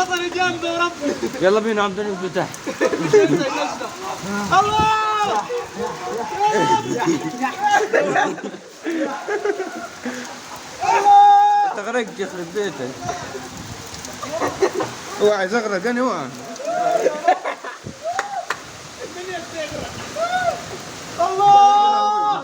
نظري جامده يا ربي. يلا بينا عبد النبي تحت. الله انت غرقت يخرب بيتك. هو عايز اغرق انا هو. الله.